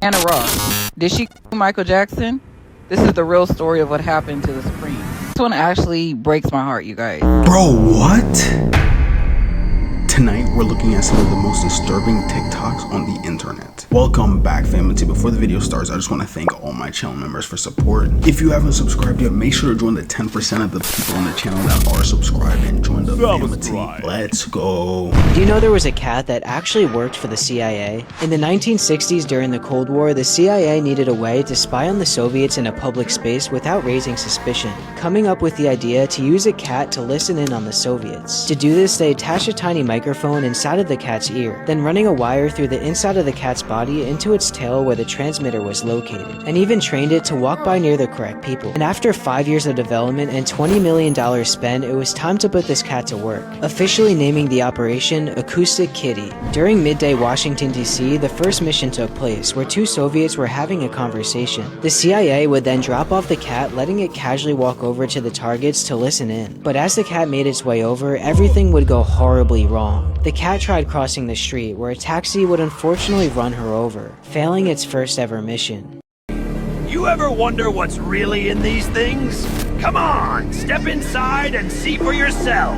Anna Ross. Did she kill Michael Jackson? This is the real story of what happened to the Supreme. This one actually breaks my heart, you guys. Bro, what? Tonight, we're looking at some of the most disturbing TikToks on the internet. Welcome back, family. Before the video starts, I just want to thank all my channel members for support. If you haven't subscribed yet, make sure to join the 10% of the people on the channel that are subscribed and join the family. Let's go. Do you know there was a cat that actually worked for the CIA? In the 1960s, during the Cold War, the CIA needed a way to spy on the Soviets in a public space without raising suspicion, coming up with the idea to use a cat to listen in on the Soviets. To do this, they attached a tiny microphone inside of the cat's ear, then running a wire through the inside of the cat's body into its tail where the transmitter was located, and even trained it to walk by near the correct people. And after 5 years of development and $20 million spent, it was time to put this cat to work, officially naming the operation Acoustic Kitty. During midday Washington, D.C., the first mission took place, where two Soviets were having a conversation. The CIA would then drop off the cat, letting it casually walk over to the targets to listen in. But as the cat made its way over, everything would go horribly wrong. The cat tried crossing the street, where a taxi would unfortunately run her over, failing its first ever mission. You ever wonder what's really in these things? Come on, step inside and see for yourself.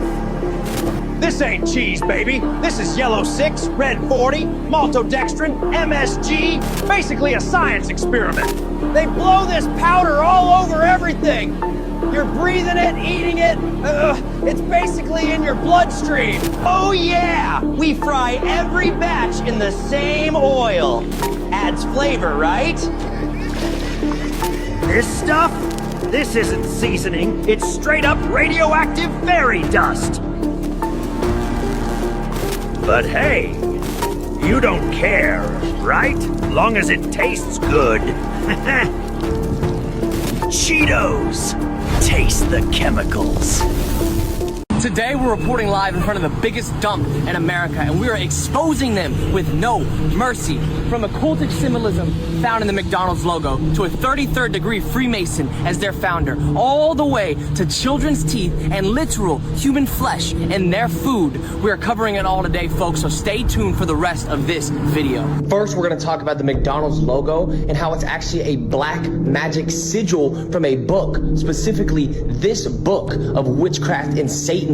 This ain't cheese, baby. This is yellow 6, red 40, maltodextrin, MSG, basically a science experiment. They blow this powder all over everything. You're breathing it, eating it, it's basically in your bloodstream. Oh yeah, we fry every batch in the same oil. Adds flavor, right? This stuff? This isn't seasoning, it's straight up radioactive fairy dust. But hey, you don't care, right? Long as it tastes good. Cheetos! Taste the chemicals. Today we're reporting live in front of the biggest dump in America, and we are exposing them with no mercy. From occultic symbolism found in the McDonald's logo to a 33rd degree Freemason as their founder, all the way to children's teeth and literal human flesh in their food. We are covering it all today, folks, so stay tuned for the rest of this video. First, we're going to talk about the McDonald's logo and how it's actually a black magic sigil from a book, specifically this book of witchcraft and Satanism.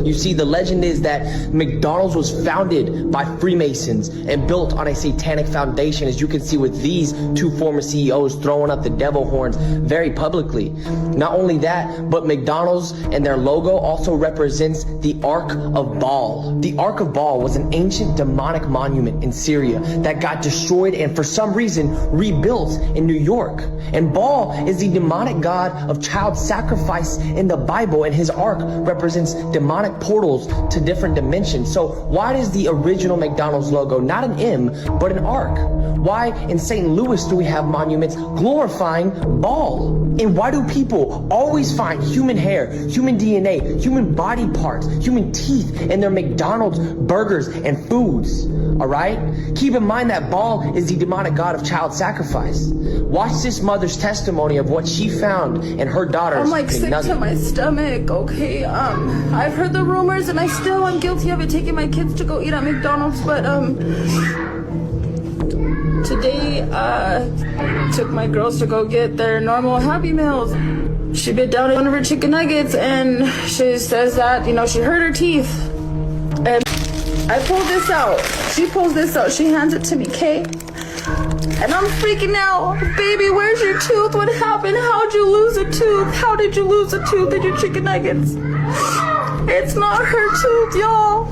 You see, the legend is that McDonald's was founded by Freemasons and built on a satanic foundation, as you can see with these two former CEOs throwing up the devil horns very publicly. Not only that, but McDonald's and their logo also represents the Ark of Baal. The Ark of Baal was an ancient demonic monument in Syria that got destroyed and for some reason rebuilt in New York. And Baal is the demonic god of child sacrifice in the Bible, and his ark represents demonic portals to different dimensions. So why does the original McDonald's logo not an M but an ark? Why in St. Louis do we have monuments glorifying Baal? And why do people always find human hair, human DNA, human body parts, human teeth in their McDonald's burgers and foods? Alright? Keep in mind that Baal is the demonic god of child sacrifice. Watch this mother's testimony of what she found in her daughter's I'm like sick to my stomach, okay? I've heard the rumors and I'm guilty of it, taking my kids to go eat at McDonald's, but today took my girls to go get their normal Happy Meals. She bit down one of her chicken nuggets and she says that, you know, she hurt her teeth. And I pulled this out. She pulls this out. She hands it to me, okay? And I'm freaking out. Baby, where's your tooth? What happened? How'd you lose a tooth? How did you lose a tooth in your chicken nuggets? It's not her tooth, y'all.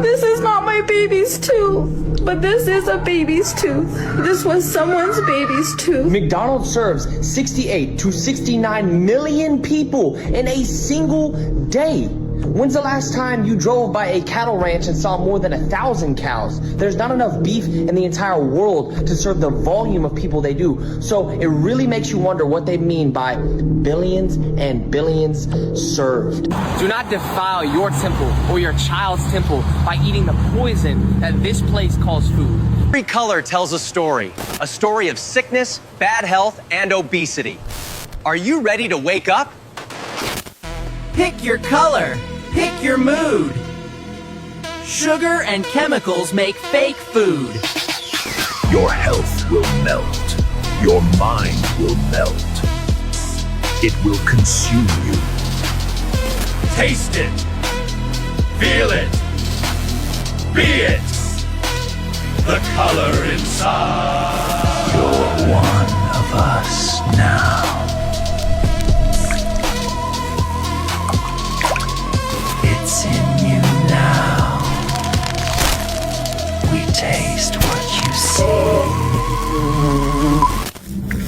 This is not my baby's tooth. But this is a baby's tooth. This was someone's baby's tooth. McDonald's serves 68 to 69 million people in a single day. When's the last time you drove by a cattle ranch and saw more than 1,000 cows? There's not enough beef in the entire world to serve the volume of people they do. So it really makes you wonder what they mean by billions and billions served. Do not defile your temple or your child's temple by eating the poison that this place calls food. Every color tells a story of sickness, bad health, and obesity. Are you ready to wake up? Pick your color. Pick your mood. Sugar and chemicals make fake food. Your health will melt. Your mind will melt. It will consume you. Taste it. Feel it. Be it. The color inside. You're one of us now. It's in you now. We taste what you see.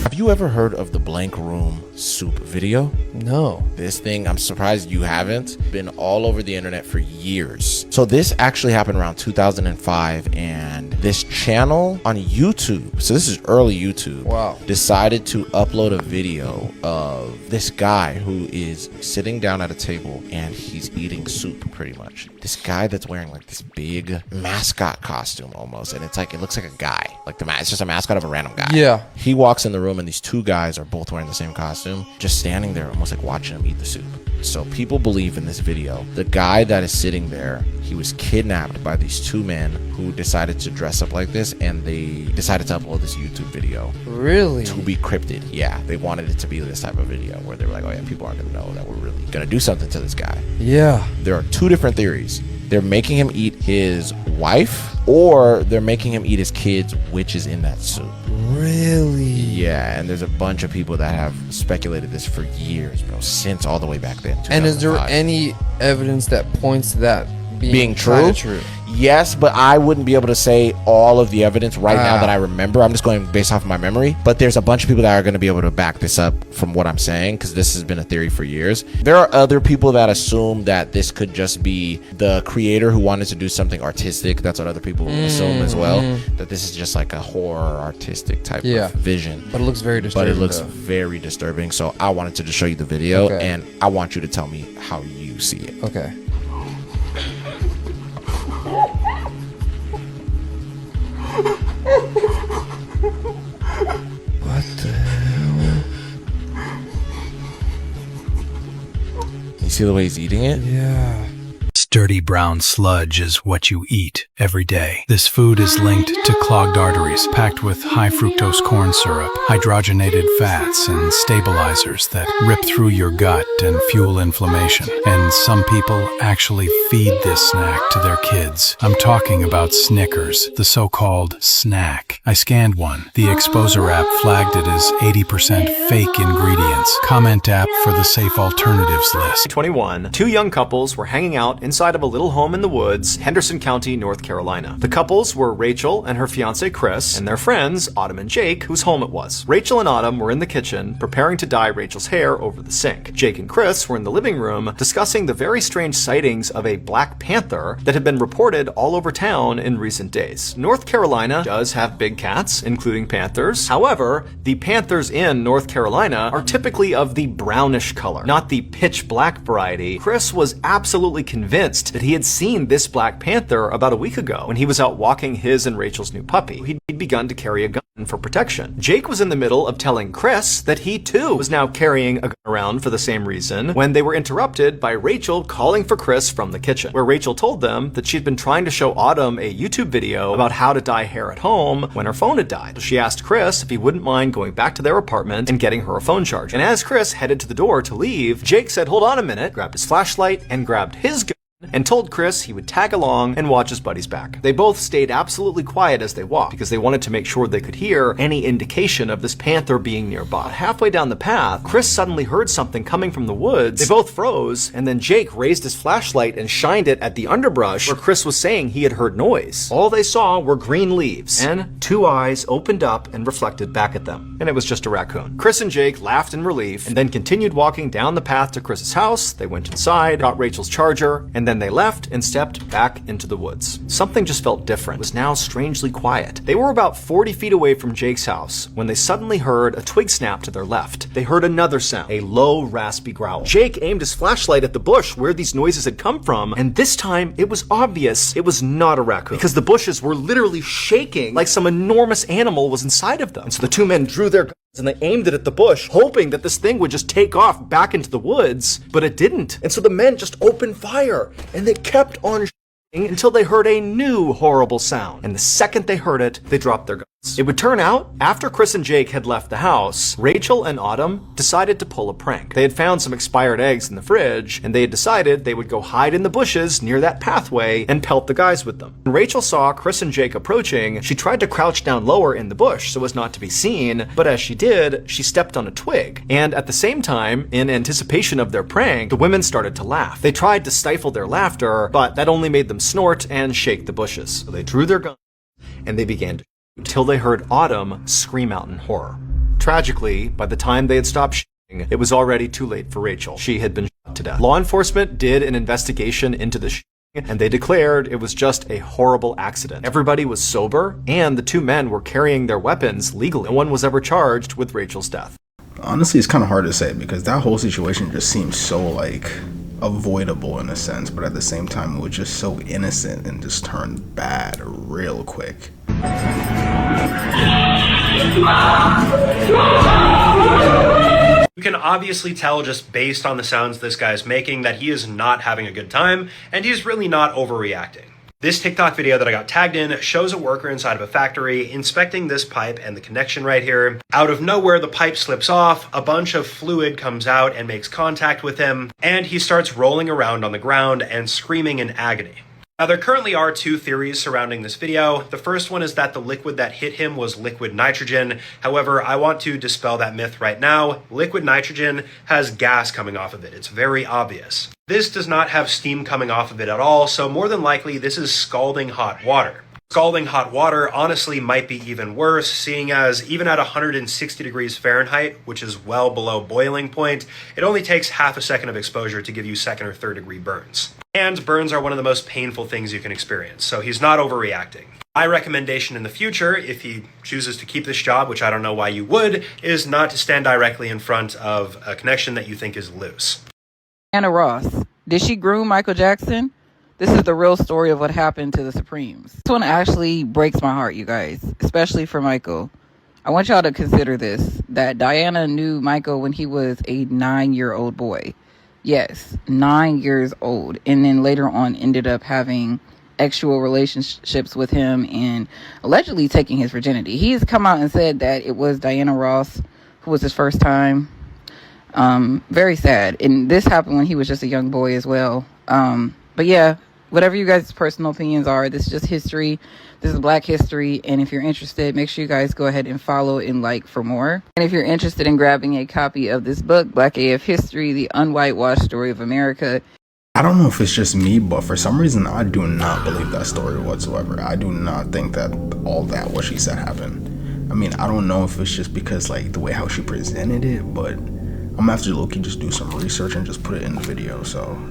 Have you ever heard of the Blank Room soup video? No. This thing, I'm surprised you haven't. Been all over the internet for years. So this actually happened around 2005, and this channel on YouTube, so this is early YouTube, wow, decided to upload a video of this guy who is sitting down at a table and he's eating soup pretty much. This guy that's wearing like this big mascot costume almost, and it's like, it looks like a guy. Like it's just a mascot of a random guy. Yeah. He walks in the room and these two guys are both wearing the same costume, just standing there almost like watching him eat the soup. So people believe in this video, the guy that is sitting there, he was kidnapped by these two men who decided to dress up like this, and they decided to upload this YouTube video. Really? To be cryptid. Yeah, they wanted it to be this type of video where they were like, oh yeah, people aren't gonna know that we're really gonna do something to this guy. Yeah. There are two different theories. They're making him eat his wife, or they're making him eat his kids, which is in that soup. Really? Yeah, and there's a bunch of people that have speculated this for years, bro, since all the way back then. And is there any evidence that points to that being true? True? Yes, but I wouldn't be able to say all of the evidence right now that I remember. I'm just going based off of my memory. But there's a bunch of people that are going to be able to back this up from what I'm saying, because this has been a theory for years. There are other people that assume that this could just be the creator who wanted to do something artistic. That's what other people assume as well. That this is just like a horror artistic type of vision. But it looks very disturbing. But it looks very disturbing. So I wanted to just show you the video, and I want you to tell me how you see it. Okay. What the hell? You see the way he's eating it? Yeah. Dirty brown sludge is what you eat every day. This food is linked to clogged arteries, packed with high fructose corn syrup, hydrogenated fats, and stabilizers that rip through your gut and fuel inflammation. And some people actually feed this snack to their kids. I'm talking about Snickers, the so-called snack. I scanned one. The Exposure app flagged it as 80% fake ingredients. Comment app for the safe alternatives list. 21, two young couples were hanging out inside of a little home in the woods, Henderson County, North Carolina. The couples were Rachel and her fiance Chris, and their friends Autumn and Jake, whose home it was. Rachel and Autumn were in the kitchen preparing to dye Rachel's hair over the sink. Jake and Chris were in the living room discussing the very strange sightings of a black panther that had been reported all over town in recent days. North Carolina does have big cats, including panthers. However, the panthers in North Carolina are typically of the brownish color, not the pitch black variety. Chris was absolutely convinced that he had seen this black panther about a week ago when he was out walking his and Rachel's new puppy. He'd begun to carry a gun for protection. Jake was in the middle of telling Chris that he too was now carrying a gun around for the same reason when they were interrupted by Rachel calling for Chris from the kitchen, where Rachel told them that she'd been trying to show Autumn a YouTube video about how to dye hair at home when her phone had died. So she asked Chris if he wouldn't mind going back to their apartment and getting her a phone charger. And as Chris headed to the door to leave, Jake said, "Hold on a minute," grabbed his flashlight and grabbed his gun and told Chris he would tag along and watch his buddy's back. They both stayed absolutely quiet as they walked because they wanted to make sure they could hear any indication of this panther being nearby. Halfway down the path, Chris suddenly heard something coming from the woods. They both froze, and then Jake raised his flashlight and shined it at the underbrush where Chris was saying he had heard noise. All they saw were green leaves, and two eyes opened up and reflected back at them. And it was just a raccoon. Chris and Jake laughed in relief and then continued walking down the path to Chris's house. They went inside, got Rachel's charger, and then they left and stepped back into the woods. Something just felt different. It was now strangely quiet. They were about 40 feet away from Jake's house when they suddenly heard a twig snap to their left. They heard another sound, a low, raspy growl. Jake aimed his flashlight at the bush where these noises had come from, and this time it was obvious it was not a raccoon because the bushes were literally shaking like some enormous animal was inside of them. And so the two men drew their guns and they aimed it at the bush, hoping that this thing would just take off back into the woods, but it didn't. And so the men just opened fire, and they kept on shooting until they heard a new horrible sound. And the second they heard it, they dropped their guns. It would turn out, after Chris and Jake had left the house, Rachel and Autumn decided to pull a prank. They had found some expired eggs in the fridge, and they had decided they would go hide in the bushes near that pathway and pelt the guys with them. When Rachel saw Chris and Jake approaching, she tried to crouch down lower in the bush so as not to be seen, but as she did, she stepped on a twig. And at the same time, in anticipation of their prank, the women started to laugh. They tried to stifle their laughter, but that only made them snort and shake the bushes. So they drew their guns, and they began to until they heard Autumn scream out in horror. Tragically, by the time they had stopped shooting, it was already too late for Rachel. She had been shot to death. Law enforcement did an investigation into the shooting, and they declared it was just a horrible accident. Everybody was sober, and the two men were carrying their weapons legally. No one was ever charged with Rachel's death. Honestly, it's kind of hard to say because that whole situation just seems so like avoidable in a sense, but at the same time it was just so innocent and just turned bad real quick. You can obviously tell just based on the sounds this guy's making that he is not having a good time, and he's really not overreacting. This TikTok video that I got tagged in shows a worker inside of a factory inspecting this pipe and the connection right here. Out of nowhere, the pipe slips off, a bunch of fluid comes out and makes contact with him, and he starts rolling around on the ground and screaming in agony. Now, there currently are two theories surrounding this video. The first one is that the liquid that hit him was liquid nitrogen. However, I want to dispel that myth right now. Liquid nitrogen has gas coming off of it. It's very obvious. This does not have steam coming off of it at all, so more than likely this is scalding hot water. Scalding hot water honestly might be even worse, seeing as even at 160 degrees Fahrenheit, which is well below boiling point, it only takes half a second of exposure to give you second or third degree burns. And burns are one of the most painful things you can experience, so he's not overreacting. My recommendation in the future, if he chooses to keep this job, which I don't know why you would, is not to stand directly in front of a connection that you think is loose. Diana Ross, did she groom Michael Jackson? This is the real story of what happened to the Supremes. This one actually breaks my heart, you guys, especially for Michael. I want y'all to consider this, that Diana knew Michael when he was a 9-year-old boy. Yes, 9 years old. And then later on ended up having sexual relationships with him and allegedly taking his virginity. He's come out and said that it was Diana Ross who was his first time. Very sad. And this happened when he was just a young boy as well. But yeah, whatever you guys' personal opinions are, this is just history. This is Black history. And if you're interested, make sure you guys go ahead and follow and like for more. And if you're interested in grabbing a copy of this book, Black AF History, The Unwhitewashed Story of America. I don't know if it's just me, but for some reason, I do not believe that story whatsoever. I do not think that all that what she said happened. I mean, I don't know if it's just because like the way how she presented it, but I'm gonna have to low-key just do some research and just put it in the video, so.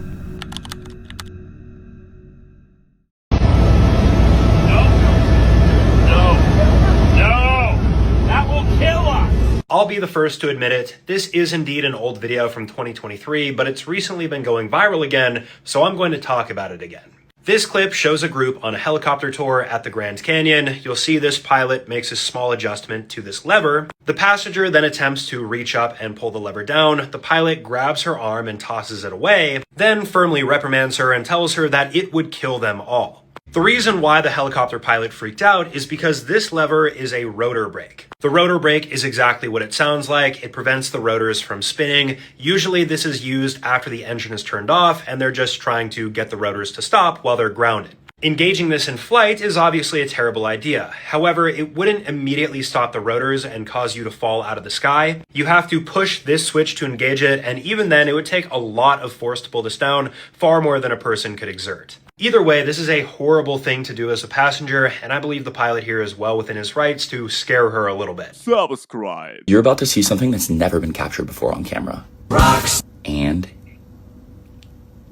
I'll be the first to admit it, this is indeed an old video from 2023, but it's recently been going viral again, so I'm going to talk about it again. This clip shows a group on a helicopter tour at the Grand Canyon. You'll see this pilot makes a small adjustment to this lever. The passenger then attempts to reach up and pull the lever down. The pilot grabs her arm and tosses it away, then firmly reprimands her and tells her that it would kill them all. The reason why the helicopter pilot freaked out is because this lever is a rotor brake. The rotor brake is exactly what it sounds like. It prevents the rotors from spinning. Usually this is used after the engine is turned off and they're just trying to get the rotors to stop while they're grounded. Engaging this in flight is obviously a terrible idea. However, it wouldn't immediately stop the rotors and cause you to fall out of the sky. You have to push this switch to engage it, and even then it would take a lot of force to pull this down, far more than a person could exert. Either way, this is a horrible thing to do as a passenger, and I believe the pilot here is well within his rights to scare her a little bit. Subscribe. You're about to see something that's never been captured before on camera. Rocks. And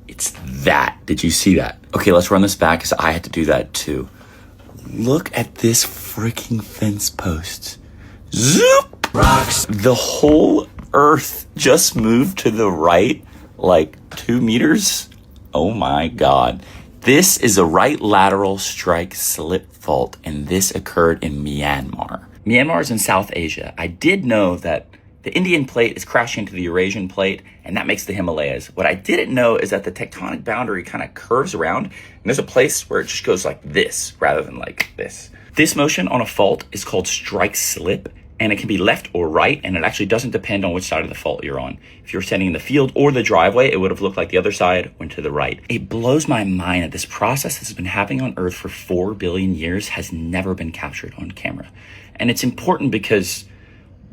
it's that. Did you see that? Okay, let's run this back because I had to do that too. Look at this freaking fence post. Zoop! Rocks. The whole earth just moved to the right like 2 meters. Oh my God. This is a right lateral strike slip fault, and this occurred in Myanmar. Myanmar is in South Asia. I did know that the Indian plate is crashing into the Eurasian plate, and that makes the Himalayas. What I didn't know is that the tectonic boundary kind of curves around, and there's a place where it just goes like this rather than like this. This motion on a fault is called strike slip, and it can be left or right, and it actually doesn't depend on which side of the fault you're on. If you're standing in the field or the driveway, it would have looked like the other side went to the right. It blows my mind that this process that's been happening on Earth for 4 billion years has never been captured on camera. And it's important because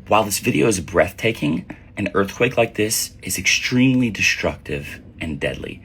while this video is breathtaking, an earthquake like this is extremely destructive and deadly.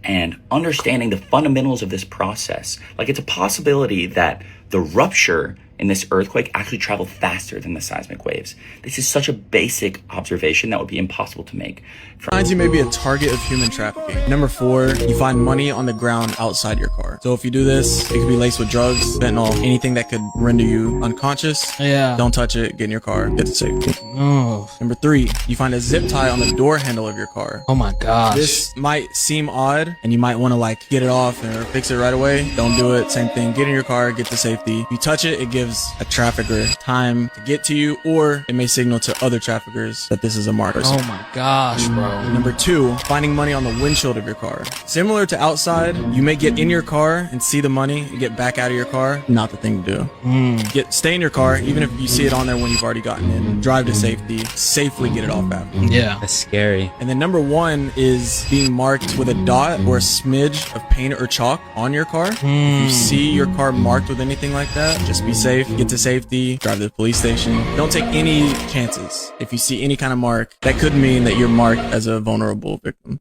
And understanding the fundamentals of this process, like it's a possibility that the rupture in this earthquake actually traveled faster than the seismic waves. This is such a basic observation that would be impossible to make. Finds you may be a target of human trafficking. Number 4, you find money on the ground outside your car. So if you do this, it could be laced with drugs, fentanyl, anything that could render you unconscious. Yeah. Don't touch it, get in your car, get to safety. Oh. Number 3, you find a zip tie on the door handle of your car. Oh my gosh. This might seem odd, and you might want to like get it off or fix it right away. Don't do it. Same thing, get in your car, get to safety. You touch it, it gives a trafficker time to get to you, or it may signal to other traffickers that this is a mark. Oh my gosh, bro. Number 2, finding money on the windshield of your car. Similar to outside, you may get in your car and see the money and get back out of your car. Not the thing to do. Stay in your car, even if you see it on there when you've already gotten in. Drive to safety. Safely get it off after. Yeah. That's scary. And then number 1 is being marked with a dot or a smidge of paint or chalk on your car. If you see your car marked with anything like that, just be safe. Get to safety. Drive to the police station. Don't take any chances. If you see any kind of mark, that could mean that you're marked as a vulnerable victim.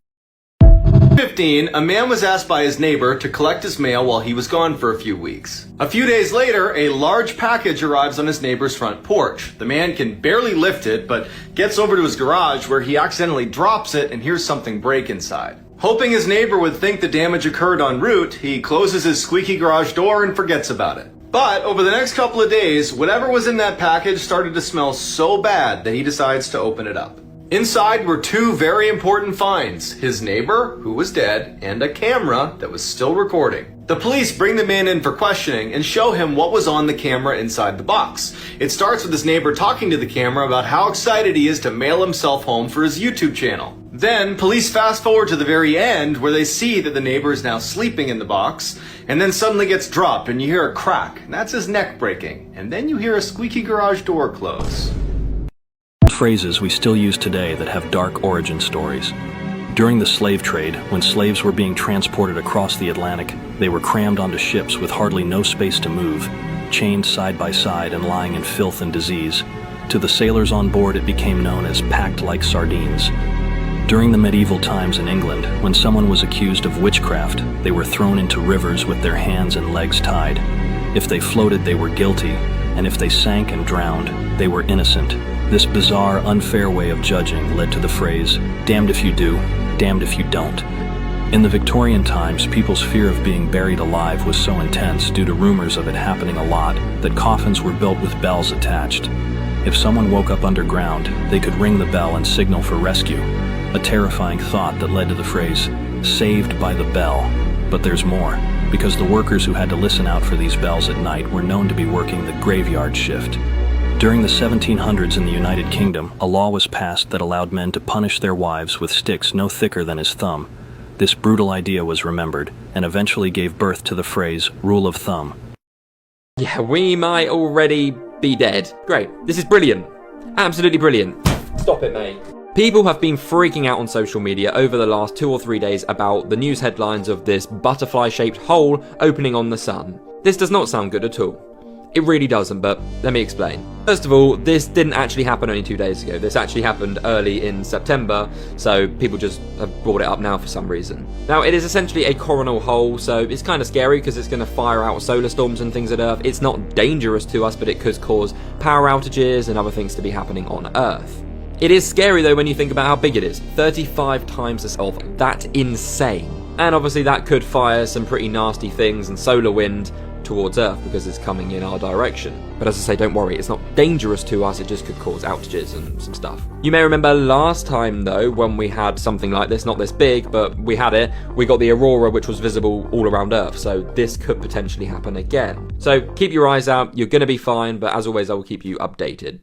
15, a man was asked by his neighbor to collect his mail while he was gone for a few weeks. A few days later, a large package arrives on his neighbor's front porch. The man can barely lift it, but gets over to his garage where he accidentally drops it and hears something break inside. Hoping his neighbor would think the damage occurred en route, he closes his squeaky garage door and forgets about it. But over the next couple of days, whatever was in that package started to smell so bad that he decides to open it up. Inside were 2 very important finds: his neighbor, who was dead, and a camera that was still recording. The police bring the man in for questioning and show him what was on the camera inside the box. It starts with his neighbor talking to the camera about how excited he is to mail himself home for his YouTube channel. Then, police fast forward to the very end where they see that the neighbor is now sleeping in the box, and then suddenly gets dropped and you hear a crack, and that's his neck breaking. And then you hear a squeaky garage door close. Phrases we still use today that have dark origin stories. During the slave trade, when slaves were being transported across the Atlantic, they were crammed onto ships with hardly no space to move, chained side by side and lying in filth and disease. To the sailors on board, it became known as packed like sardines. During the medieval times in England, when someone was accused of witchcraft, they were thrown into rivers with their hands and legs tied. If they floated, they were guilty, and if they sank and drowned, they were innocent. This bizarre, unfair way of judging led to the phrase, damned if you do, damned if you don't. In the Victorian times, people's fear of being buried alive was so intense due to rumors of it happening a lot that coffins were built with bells attached. If someone woke up underground, they could ring the bell and signal for rescue, a terrifying thought that led to the phrase, saved by the bell. But there's more, because the workers who had to listen out for these bells at night were known to be working the graveyard shift. During the 1700s in the United Kingdom, a law was passed that allowed men to punish their wives with sticks no thicker than his thumb. This brutal idea was remembered, and eventually gave birth to the phrase, rule of thumb. Yeah, we might already be dead. Great. This is brilliant. Absolutely brilliant. Stop it, mate. People have been freaking out on social media over the last 2 or 3 days about the news headlines of this butterfly-shaped hole opening on the sun. This does not sound good at all. It really doesn't, but let me explain. First of all, this didn't actually happen only 2 days ago. This actually happened early in September, so people just have brought it up now for some reason. Now, it is essentially a coronal hole, so it's kind of scary because it's going to fire out solar storms and things at Earth. It's not dangerous to us, but it could cause power outages and other things to be happening on Earth. It is scary though when you think about how big it is. 35 times the size of that's insane. And obviously that could fire some pretty nasty things and solar wind towards Earth because it's coming in our direction. But as I say, don't worry, it's not dangerous to us, it just could cause outages and some stuff. You may remember last time though, when we had something like this, not this big, but we had it, we got the aurora which was visible all around Earth, so this could potentially happen again. So keep your eyes out, you're gonna be fine, but as always I will keep you updated.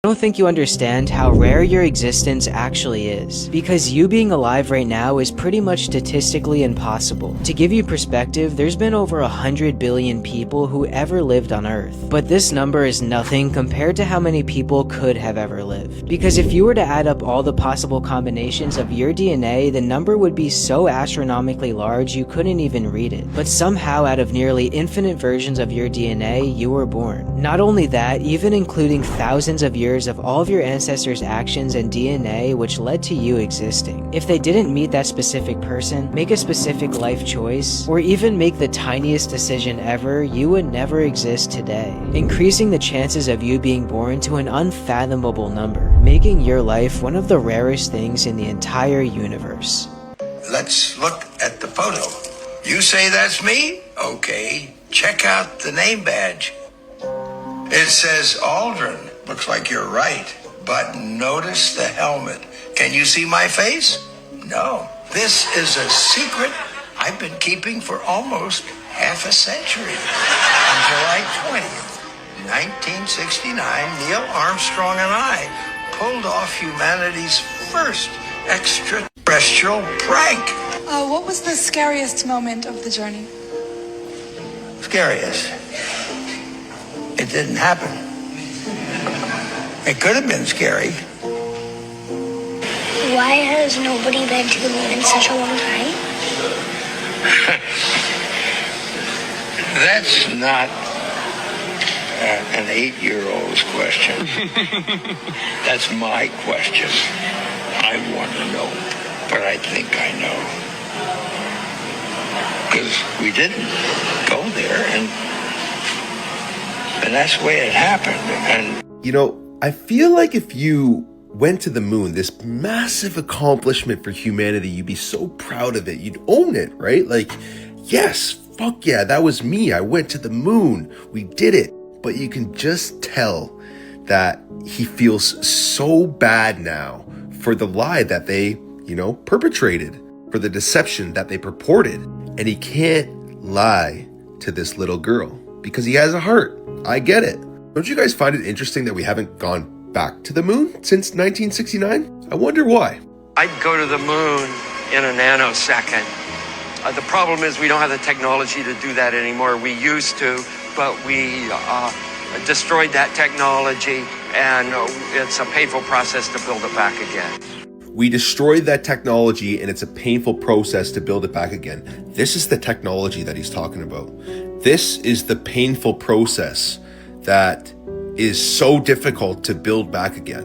I don't think you understand how rare your existence actually is, because you being alive right now is pretty much statistically impossible. To give you perspective, there's been over 100 billion people who ever lived on Earth, but this number is nothing compared to how many people could have ever lived. Because if you were to add up all the possible combinations of your DNA, the number would be so astronomically large you couldn't even read it. But somehow out of nearly infinite versions of your DNA, you were born. Not only that, even including thousands of years of all of your ancestors' actions and DNA which led to you existing. If they didn't meet that specific person, make a specific life choice, or even make the tiniest decision ever, you would never exist today, increasing the chances of you being born to an unfathomable number, making your life one of the rarest things in the entire universe. Let's look at the photo. You say that's me? Okay, check out the name badge. It says Aldrin. Looks like you're right, but notice the helmet. Can you see my face? No. This is a secret I've been keeping for almost half a century. On July 20th, 1969, Neil Armstrong and I pulled off humanity's first extraterrestrial prank. What was the scariest moment of the journey? Scariest? It didn't happen. It could have been scary. Why has nobody been to the moon in such a long time? That's not an 8-year-old's question. That's my question. I want to know, but I think I know. Because we didn't go there, and that's the way it happened. And you know, I feel like if you went to the moon, this massive accomplishment for humanity, you'd be so proud of it. You'd own it, right? Like, yes, fuck yeah, that was me. I went to the moon. We did it. But you can just tell that he feels so bad now for the lie that they, perpetrated, for the deception that they purported. And he can't lie to this little girl because he has a heart. I get it. Don't you guys find it interesting that we haven't gone back to the moon since 1969? I wonder why. I'd go to the moon in a nanosecond. The problem is we don't have the technology to do that anymore. We used to, but we destroyed that technology, and it's a painful process to build it back again. We destroyed that technology, and it's a painful process to build it back again. This is the technology that he's talking about. This is the painful process that is so difficult to build back again.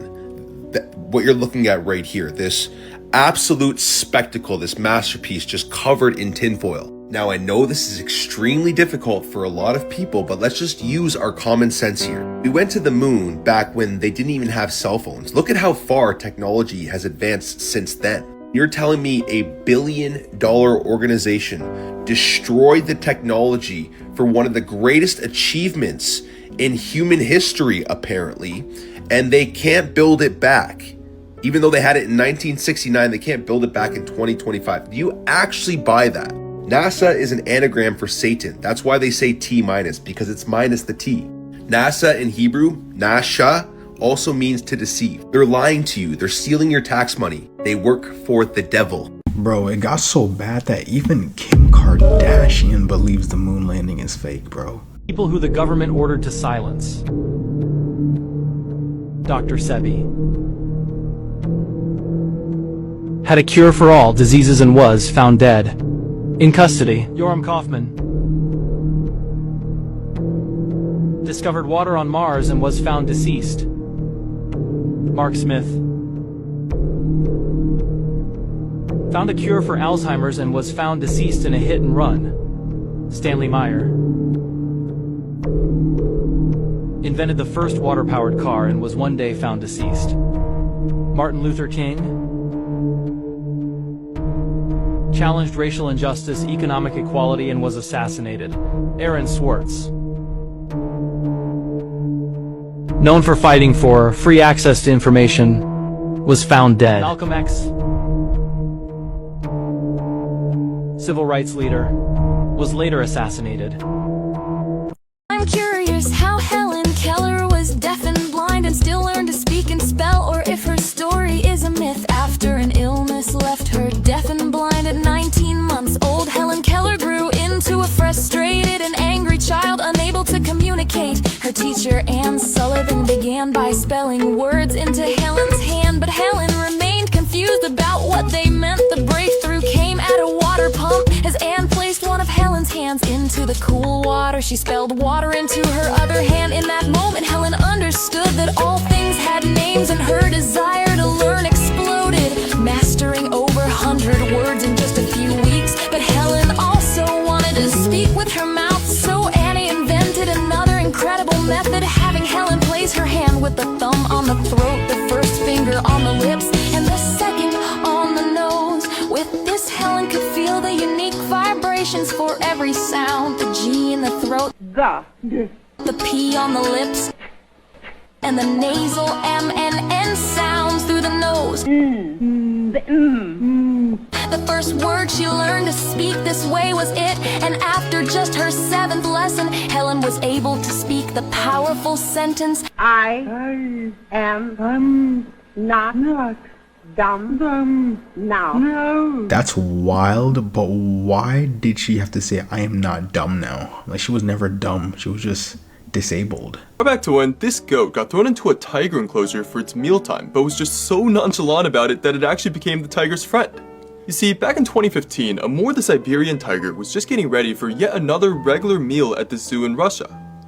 What you're looking at right here, this absolute spectacle, this masterpiece just covered in tinfoil. Now, I know this is extremely difficult for a lot of people, but let's just use our common sense here. We went to the moon back when they didn't even have cell phones. Look at how far technology has advanced since then. You're telling me a $1 billion organization destroyed the technology for one of the greatest achievements in human history, apparently, and they can't build it back. Even though they had it in 1969, they can't build it back in 2025. Do you actually buy that? NASA is an anagram for Satan. That's why they say T minus, because it's minus the T. NASA in Hebrew, Nasha, also means to deceive. They're lying to you. They're stealing your tax money. They work for the devil. Bro, it got so bad that even Kim Kardashian believes the moon landing is fake, bro. People who the government ordered to silence. Dr. Sebi had a cure for all diseases and was found dead. In custody, Yoram Kaufman discovered water on Mars and was found deceased. Mark Smith found a cure for Alzheimer's and was found deceased in a hit and run. Stanley Meyer invented the first water-powered car and was one day found deceased. Martin Luther King challenged racial injustice, economic equality, and was assassinated. Aaron Swartz, known for fighting for free access to information, was found dead. Malcolm X, civil rights leader, was later assassinated. I'm curious how Helen Keller was deaf and blind and still learned to speak teacher Anne Sullivan began by spelling words into Helen's hand, but Helen remained confused about what they meant. The breakthrough came at a water pump as Anne placed one of Helen's hands into the cool water. She spelled water into her other hand. In that moment, Helen understood that all things had names, and her desire to learn exploded, mastering over 100 words in just a few weeks. But Helen also wanted to speak with her mouth, so Annie invented another incredible method, having Helen place her hand with the thumb on the throat, the first finger on the lips, and the second on the nose. With this, Helen could feel the unique vibrations for every sound. The G in the throat, the P on the lips, and the nasal M and N sounds through the nose. The first word she learned to speak this way was it, and after just her 7th lesson, Helen was able to speak the powerful sentence, I am not dumb now. That's wild, but why did she have to say I am not dumb now? Like, she was never dumb, she was just disabled. Go back to when this goat got thrown into a tiger enclosure for its mealtime, but was just so nonchalant about it that it actually became the tiger's friend. You see, back in 2015, Amur the Siberian tiger was just getting ready for yet another regular meal at the zoo in Russia.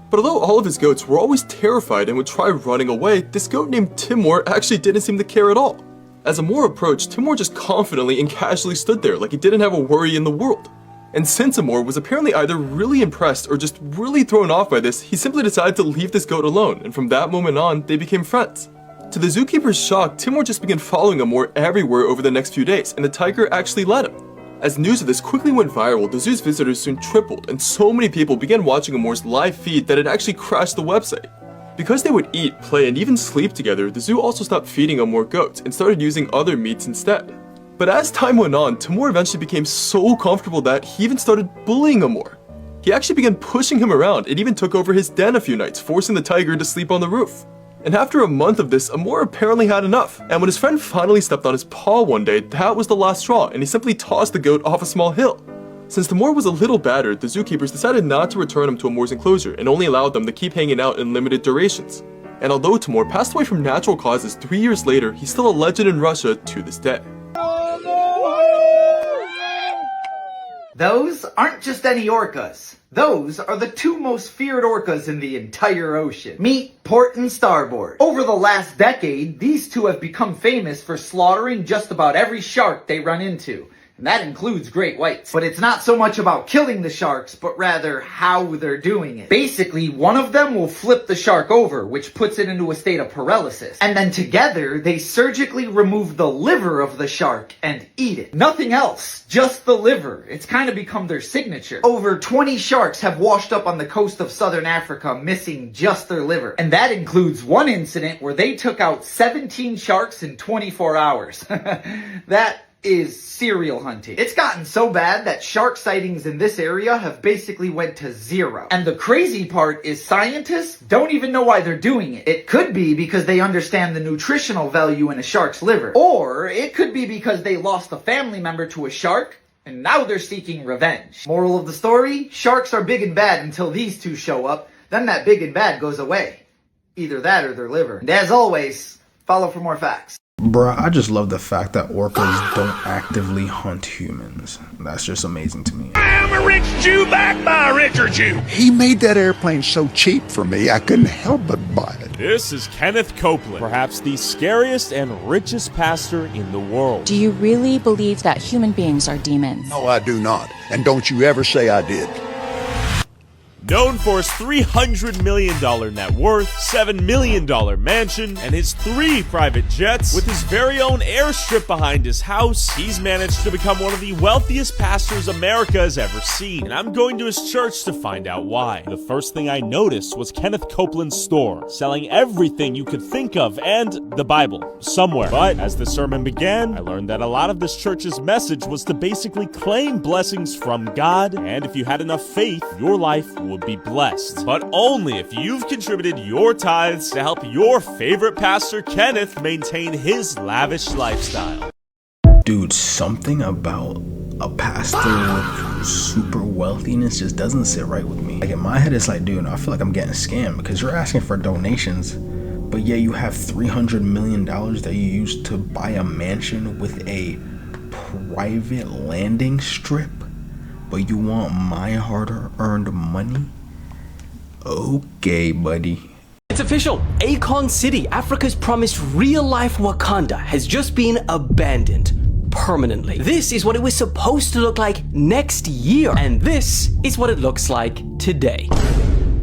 But although all of his goats were always terrified and would try running away, this goat named Timur actually didn't seem to care at all. As Amur approached, Timur just confidently and casually stood there like he didn't have a worry in the world. And since Amur was apparently either really impressed or just really thrown off by this, he simply decided to leave this goat alone, and from that moment on, they became friends. To the zookeeper's shock, Timur just began following Amur everywhere over the next few days, and the tiger actually let him. As news of this quickly went viral, the zoo's visitors soon tripled, and so many people began watching Amur's live feed that it actually crashed the website. Because they would eat, play, and even sleep together, the zoo also stopped feeding Amur goats and started using other meats instead. But as time went on, Timur eventually became so comfortable that he even started bullying Amur. He actually began pushing him around and even took over his den a few nights, forcing the tiger to sleep on the roof. And after a month of this, Amur apparently had enough, and when his friend finally stepped on his paw one day, that was the last straw, and he simply tossed the goat off a small hill. Since Timur was a little battered, the zookeepers decided not to return him to Amur's enclosure and only allowed them to keep hanging out in limited durations. And although Timur passed away from natural causes 3 years later, he's still a legend in Russia to this day. Those aren't just any orcas. Those are the 2 most feared orcas in the entire ocean. Meet Port and Starboard. Over the last decade, these 2 have become famous for slaughtering just about every shark they run into. And that includes great whites. But it's not so much about killing the sharks, but rather how they're doing it. Basically, one of them will flip the shark over, which puts it into a state of paralysis. And then together, they surgically remove the liver of the shark and eat it. Nothing else, just the liver. It's kind of become their signature. Over 20 sharks have washed up on the coast of southern Africa missing just their liver. And that includes one incident where they took out 17 sharks in 24 hours. That is serial hunting. It's gotten so bad that shark sightings in this area have basically went to 0. And the crazy part is scientists don't even know why they're doing it. It could be because they understand the nutritional value in a shark's liver. Or it could be because they lost a family member to a shark and now they're seeking revenge. Moral of the story, sharks are big and bad until these 2 show up. Then that big and bad goes away. Either that or their liver. And as always, follow for more facts. Bruh, I just love the fact that orcas don't actively hunt humans. That's just amazing to me. I'm a rich Jew backed by a richer Jew. He made that airplane so cheap for me, I couldn't help but buy it. This is Kenneth Copeland, perhaps the scariest and richest pastor in the world. Do you really believe that human beings are demons? No, I do not. And don't you ever say I did. Known for his $300 million net worth, $7 million mansion, and his 3 private jets, with his very own airstrip behind his house, he's managed to become one of the wealthiest pastors America has ever seen. And I'm going to his church to find out why. The first thing I noticed was Kenneth Copeland's store, selling everything you could think of and the Bible, somewhere. But as the sermon began, I learned that a lot of this church's message was to basically claim blessings from God, and if you had enough faith, your life would be blessed. But only if you've contributed your tithes to help your favorite pastor Kenneth maintain his lavish lifestyle. Dude, something about a pastor with super wealthiness just doesn't sit right with me. Like in my head, it's like, dude, I feel like I'm getting scammed because you're asking for donations, but yet you have $300 million that you use to buy a mansion with a private landing strip, but you want my hard-earned money? Okay, buddy. It's official. Akon City, Africa's promised real-life Wakanda, has just been abandoned permanently. This is what it was supposed to look like next year, and this is what it looks like today.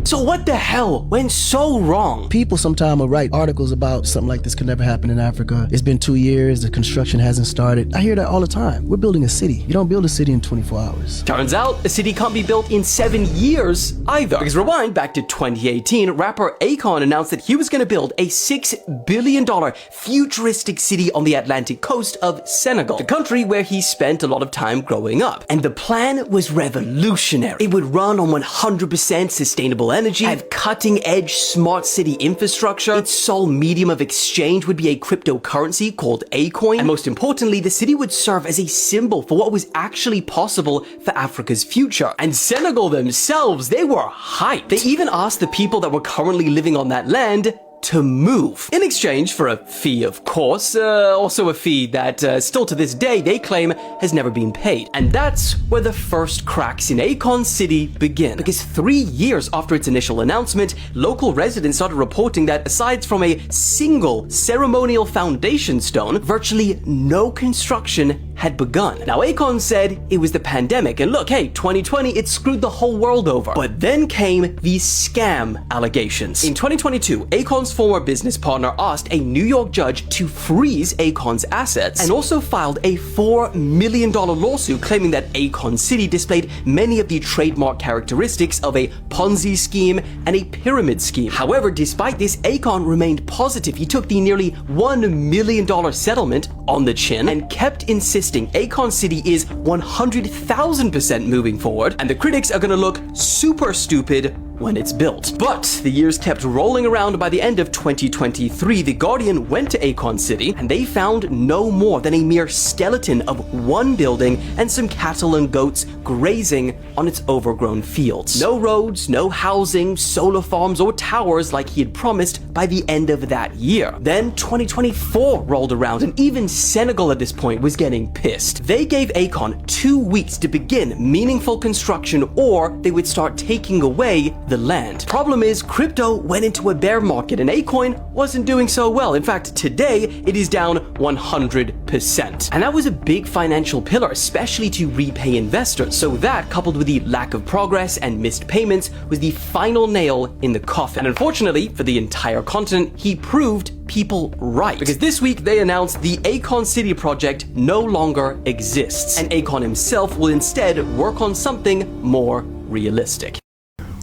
So what the hell went so wrong? People sometimes will write articles about something like this could never happen in Africa. It's been 2 years, the construction hasn't started. I hear that all the time. We're building a city. You don't build a city in 24 hours. Turns out, a city can't be built in 7 years either. Because rewind back to 2018, rapper Akon announced that he was going to build a $6 billion futuristic city on the Atlantic coast of Senegal, the country where he spent a lot of time growing up. And the plan was revolutionary. It would run on 100% sustainable energy, have cutting-edge smart city infrastructure. Its sole medium of exchange would be a cryptocurrency called Acoin. And most importantly, the city would serve as a symbol for what was actually possible for Africa's future. And Senegal themselves, they were hyped. They even asked the people that were currently living on that land to move, in exchange for a fee, of course, also a fee that still to this day they claim has never been paid. And that's where the first cracks in Akon City begin, because 3 years after its initial announcement, local residents started reporting that aside from a single ceremonial foundation stone, virtually no construction had begun. Now, Akon said it was the pandemic, and look, hey, 2020, it screwed the whole world over. But then came the scam allegations. In 2022, Akon's former business partner asked a New York judge to freeze Akon's assets, and also filed a $4 million lawsuit claiming that Akon City displayed many of the trademark characteristics of a Ponzi scheme and a pyramid scheme. However, despite this, Akon remained positive. He took the nearly $1 million settlement on the chin and kept insisting Akon City is 100,000% moving forward, and the critics are gonna look super stupid when it's built. But the years kept rolling around. By the end of 2023, The Guardian went to Akon City, and they found no more than a mere skeleton of one building and some cattle and goats grazing on its overgrown fields. No roads, no housing, solar farms, or towers like he had promised by the end of that year. Then 2024 rolled around, and even Senegal at this point was getting pissed. They gave Akon 2 weeks to begin meaningful construction, or they would start taking away the land. Problem is, crypto went into a bear market, and Acoin wasn't doing so well. In fact, today it is down 100%. And that was a big financial pillar, especially to repay investors. So that, coupled with the lack of progress and missed payments, was the final nail in the coffin. And unfortunately for the entire continent, he proved people right. Because this week they announced the Akon City project no longer exists, and Akon himself will instead work on something more realistic.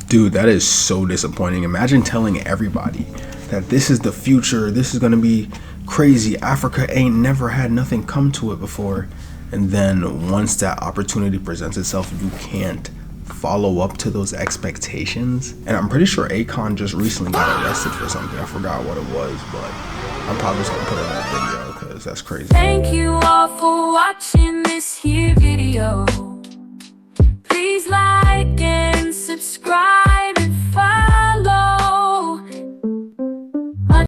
Dude, that is so disappointing. Imagine telling everybody that this is the future, this is gonna be crazy, Africa ain't never had nothing come to it before, and then once that opportunity presents itself, you can't follow up to those expectations. And I'm pretty sure Akon just recently got arrested for something. I forgot what it was, but I'm probably just gonna put it in that video because that's crazy. Thank you all for watching this here video. Please like and subscribe.